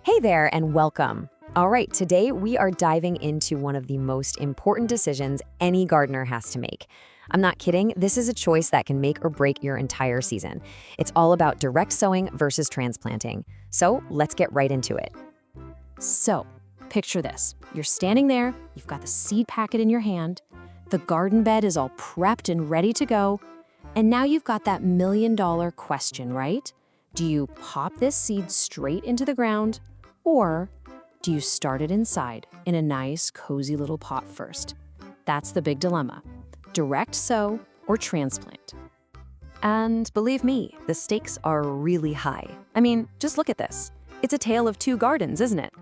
Hey there and welcome. All right, today we are diving into one of the most important decisions any gardener has to make. I'm not kidding, this is a choice that can make or break your entire season. It's all about direct sowing versus transplanting. So let's get right into it. So, picture this. You're standing there, you've got the seed packet in your hand, the garden bed is all prepped and ready to go, and now you've got that million-dollar question, right? Do you pop this seed straight into the ground, or do you start it inside in a nice, cozy little pot first? That's the big dilemma. Direct sow or transplant. And believe me, the stakes are really high. I mean, just look at this. It's a tale of two gardens, isn't it?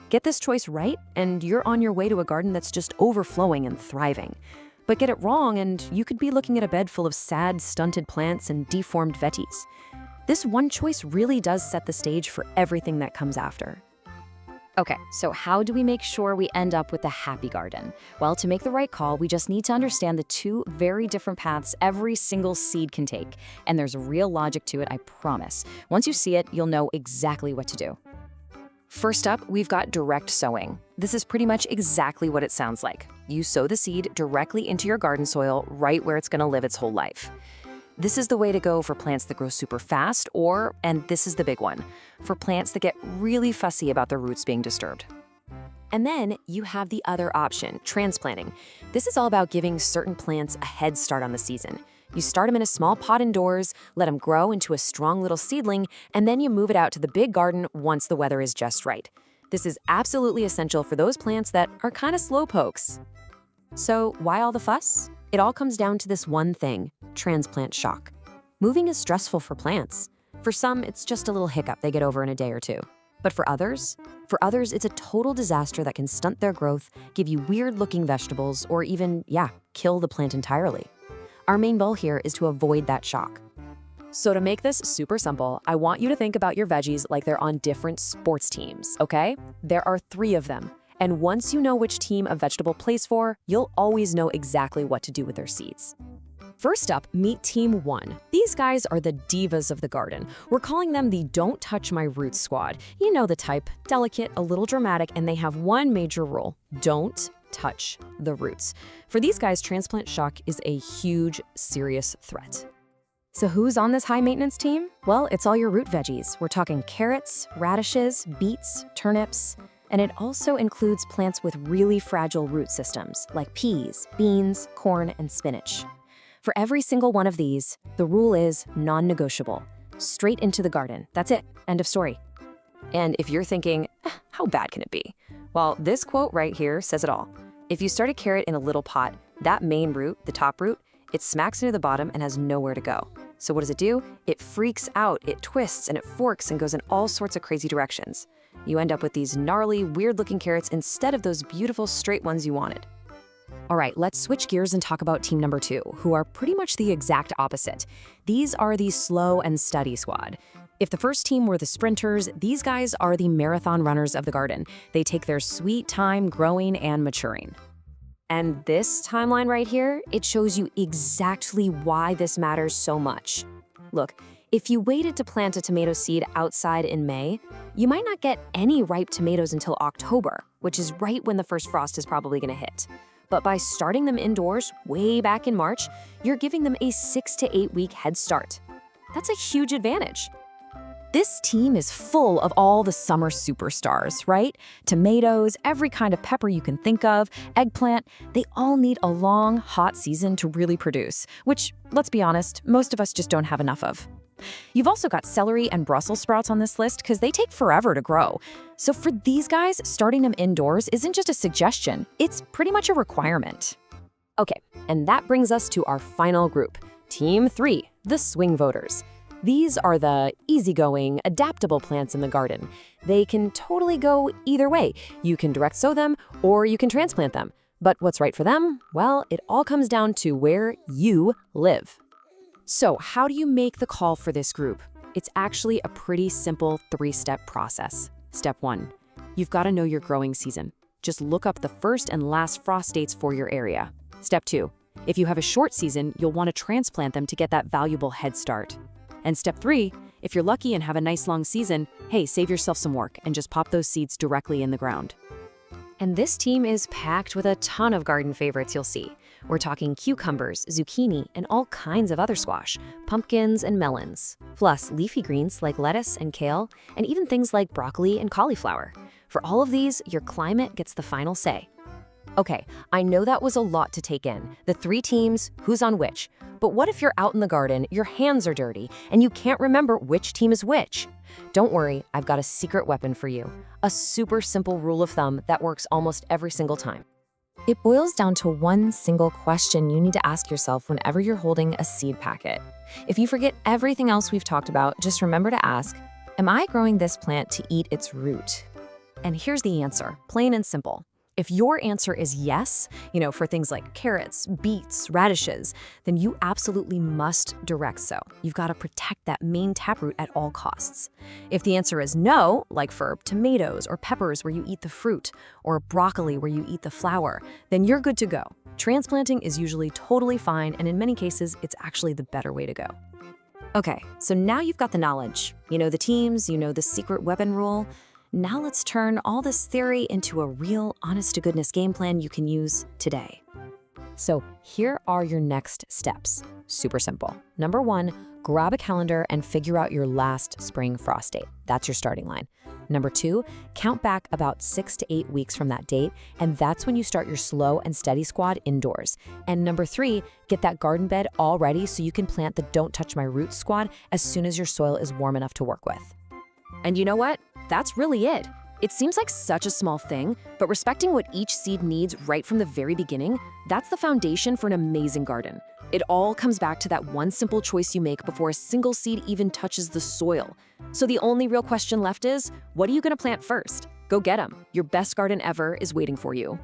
Get this choice right, and you're on your way to a garden that's just overflowing and thriving. But get it wrong, and you could be looking at a bed full of sad, stunted plants and deformed veggies. This one choice really does set the stage for everything that comes after. Okay, so how do we make sure we end up with the happy garden? Well, to make the right call, we just need to understand the two very different paths every single seed can take. And there's real logic to it, I promise. Once you see it, you'll know exactly what to do. First up, we've got direct sowing. This is pretty much exactly what it sounds like. You sow the seed directly into your garden soil, right where it's going to live its whole life. This is the way to go for plants that grow super fast, or, and this is the big one, for plants that get really fussy about their roots being disturbed. And then you have the other option, transplanting. This is all about giving certain plants a head start on the season. You start them in a small pot indoors, let them grow into a strong little seedling, and then you move it out to the big garden once the weather is just right. This is absolutely essential for those plants that are kind of slow pokes. So why all the fuss? It all comes down to this one thing, transplant shock. Moving is stressful for plants. For some, it's just a little hiccup they get over in a day or two. But for others, it's a total disaster that can stunt their growth, give you weird-looking vegetables, or even, kill the plant entirely. Our main goal here is to avoid that shock. So to make this super simple, I want you to think about your veggies like they're on different sports teams, okay? There are 3 of them. And once you know which team a vegetable plays for, you'll always know exactly what to do with their seeds. First up, meet Team 1. These guys are the divas of the garden. We're calling them the Don't Touch My Roots squad. You know the type, delicate, a little dramatic, and they have one major rule: don't touch the roots. For these guys, transplant shock is a huge, serious threat. So who's on this high-maintenance team? Well, it's all your root veggies. We're talking carrots, radishes, beets, turnips, and it also includes plants with really fragile root systems, like peas, beans, corn, and spinach. For every single one of these, the rule is non-negotiable. Straight into the garden. That's it. End of story. And if you're thinking, how bad can it be? Well, this quote right here says it all. If you start a carrot in a little pot, that main root, the taproot, it smacks into the bottom and has nowhere to go. So what does it do? It freaks out, it twists, and it forks and goes in all sorts of crazy directions. You end up with these gnarly, weird-looking carrots instead of those beautiful, straight ones you wanted. All right, let's switch gears and talk about team number 2, who are pretty much the exact opposite. These are the slow and steady squad. If the first team were the sprinters, these guys are the marathon runners of the garden. They take their sweet time growing and maturing. And this timeline right here, it shows you exactly why this matters so much. Look, if you waited to plant a tomato seed outside in May, you might not get any ripe tomatoes until October, which is right when the first frost is probably going to hit. But by starting them indoors way back in March, you're giving them a 6 to 8 week head start. That's a huge advantage. This team is full of all the summer superstars, right? Tomatoes, every kind of pepper you can think of, eggplant, they all need a long, hot season to really produce, which, let's be honest, most of us just don't have enough of. You've also got celery and Brussels sprouts on this list because they take forever to grow. So for these guys, starting them indoors isn't just a suggestion, it's pretty much a requirement. Okay, and that brings us to our final group, Team 3, the swing voters. These are the easygoing, adaptable plants in the garden. They can totally go either way. You can direct sow them or you can transplant them. But what's right for them? Well, it all comes down to where you live. So how do you make the call for this group? It's actually a pretty simple 3-step process. Step 1, you've got to know your growing season. Just look up the first and last frost dates for your area. Step 2, if you have a short season, you'll want to transplant them to get that valuable head start. And step 3, if you're lucky and have a nice long season, hey, save yourself some work and just pop those seeds directly in the ground. And this team is packed with a ton of garden favorites you'll see. We're talking cucumbers, zucchini, and all kinds of other squash, pumpkins and melons, plus leafy greens like lettuce and kale, and even things like broccoli and cauliflower. For all of these, your climate gets the final say. Okay, I know that was a lot to take in. The 3 teams, who's on which. But what if you're out in the garden, your hands are dirty, and you can't remember which team is which? Don't worry, I've got a secret weapon for you. A super simple rule of thumb that works almost every single time. It boils down to one single question you need to ask yourself whenever you're holding a seed packet. If you forget everything else we've talked about, just remember to ask, am I growing this plant to eat its root? And here's the answer, plain and simple. If your answer is yes, for things like carrots, beets, radishes, then you absolutely must direct sow. You've got to protect that main taproot at all costs. If the answer is no, like for tomatoes or peppers where you eat the fruit, or broccoli where you eat the flower, then you're good to go. Transplanting is usually totally fine, and in many cases, it's actually the better way to go. Okay, so now you've got the knowledge. You know the teams, you know the secret weapon rule. Now let's turn all this theory into a real, honest-to-goodness game plan you can use today. So here are your next steps. Super simple. Number 1, grab a calendar and figure out your last spring frost date. That's your starting line. Number 2, count back about 6 to 8 weeks from that date, and that's when you start your slow and steady squad indoors. And number 3, get that garden bed all ready so you can plant the Don't Touch My Roots squad as soon as your soil is warm enough to work with. And you know what? That's really it. It seems like such a small thing, but respecting what each seed needs right from the very beginning, that's the foundation for an amazing garden. It all comes back to that one simple choice you make before a single seed even touches the soil. So the only real question left is, what are you going to plant first? Go get 'em. Your best garden ever is waiting for you.